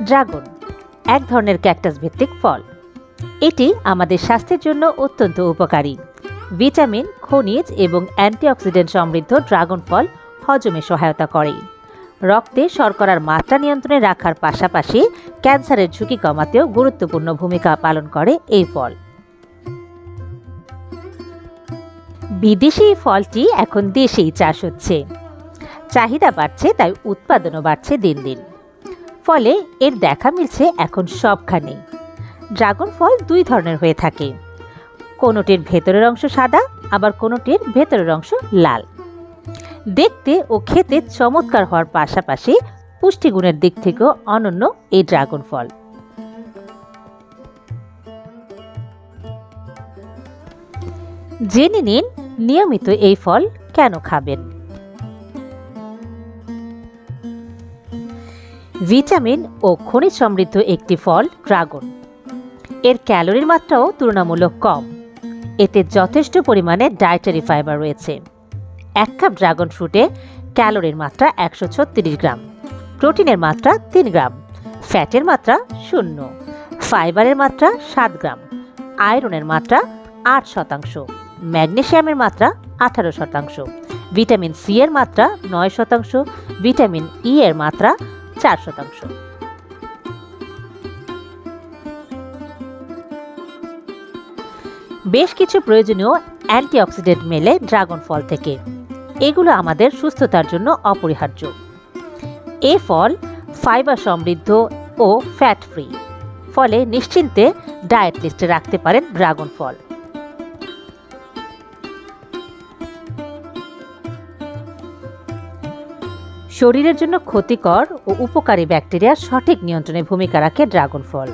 Dragon এক ধরনের cactus ভিত্তিক ফল। এটি আমাদের স্বাস্থ্যের জন্য অত্যন্ত উপকারী। ভিটামিন, খনিজ এবং অ্যান্টিঅক্সিডেন্ট সমৃদ্ধ ড্রাগন ফল হজমে সহায়তা করে। রক্তে শর্করার মাত্রা নিয়ন্ত্রণে রাখার পাশাপাশি ক্যান্সারের ঝুঁকি কমাতেও গুরুত্বপূর্ণ ভূমিকা পালন করে এই ফল। বিদেশি এই ফলটি এখন দেশেই চাষ হচ্ছে। চাহিদা বাড়ছে, তাই উৎপাদনও বাড়ছে দিন দিন। ফলে এর দেখা মিলছে এখন সবখানে। ড্রাগন ফল দুই ধরনের হয়ে থাকে, কোনোটির ভেতরের অংশ সাদা, আবার কোনোটির ভেতরের অংশ লাল। দেখতে ও খেতে চমৎকার হওয়ার পাশাপাশি পুষ্টিগুণের দিক থেকেও অনন্য এই ড্রাগন ফল। জেনে নিন নিয়মিত এই ফল কেন খাবেন। ভিটামিন ও খনিজ সমৃদ্ধ একটি ফল ড্রাগন। এর ক্যালোরির মাত্রাও তুলনামূলক কম। এতে যথেষ্ট পরিমাণে ডায়েটারি ফাইবার রয়েছে। 1 কাপ ড্রাগন ফ্রুটে ক্যালোরির মাত্রা 136 গ্রাম, প্রোটিনের মাত্রা 3 গ্রাম, ফ্যাটের মাত্রা 0, ফাইবারের মাত্রা 7 গ্রাম, আয়রনের মাত্রা 8%, ম্যাগনেসিয়ামের মাত্রা 18%, ভিটামিন সি এর মাত্রা 9%, ভিটামিন ই এর মাত্রা 4%। বেশ কিছু প্রয়োজনীয় অ্যান্টিঅক্সিডেন্ট মেলে ড্রাগন ফল থেকে। এগুলো আমাদের সুস্থতার জন্য অপরিহার্য। এই ফল ফাইবার সমৃদ্ধ ও ফ্যাট ফ্রি, ফলে নিশ্চিন্তে ডায়েট লিস্টে রাখতে পারেন ড্রাগন ফল। শরীরের জন্য ক্ষতিকর ও উপকারী ব্যাকটেরিয়ার সঠিক নিয়ন্ত্রণে ভূমিকা রাখে ড্রাগন ফল।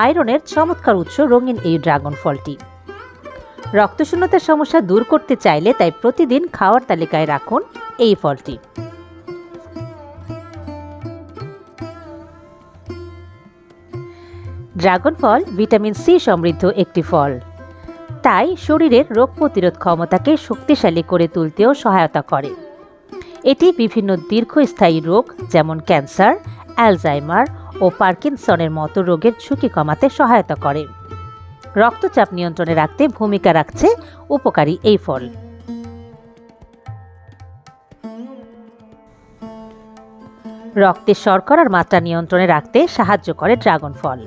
আয়রনের চমৎকার উৎস রঙিন এই ড্রাগন ফলটি। রক্তশূন্যতার সমস্যা দূর করতে চাইলে তাই প্রতিদিন খাওয়ার তালিকায় রাখুন এই ফলটি। ড্রাগন ফল ভিটামিন সি সমৃদ্ধ একটি ফল, তাই শরীরের রোগ প্রতিরোধ ক্ষমতাকে শক্তিশালী করে তুলতেও সহায়তা করে। এটি বিভিন্ন দীর্ঘস্থায়ী রোগ যেমন ক্যান্সার, অ্যালজাইমার ও পার্কিনসনের মতো রোগের ঝুঁকি কমাতে সহায়তা করে। রক্তচাপ নিয়ন্ত্রণে রাখতে ভূমিকা রাখছে উপকারী এই ফল। রক্তে শর্করার মাত্রা নিয়ন্ত্রণে রাখতে সাহায্য করে ড্রাগন ফল,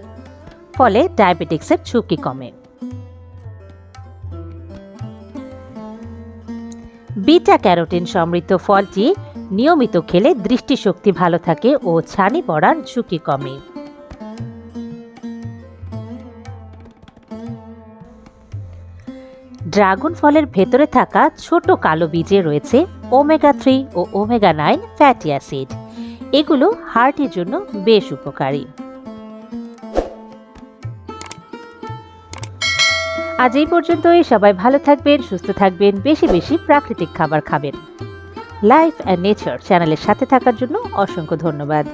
ফলে ডায়াবেটিক্সের ঝুঁকি কমে। বিটা ক্যারোটিন সমৃদ্ধ ফলটি নিয়মিত খেলে দৃষ্টিশক্তি ভালো থাকে ও ছানি পড়ার ঝুঁকি কমে। ড্রাগন ফলের ভেতরে থাকা ছোট কালো বীজে রয়েছে ওমেগা 3 ও ওমেগা 9 ফ্যাটি অ্যাসিড। এগুলো হার্টের জন্য বেশ উপকারী। আজ এই পর্যন্তই। সবাই ভালো থাকবেন, সুস্থ থাকবেন, বেশি বেশি প্রাকৃতিক খাবার খাবেন। লাইফ অ্যান্ড নেচার চ্যানেলের সাথে থাকার জন্য অসংখ্য ধন্যবাদ।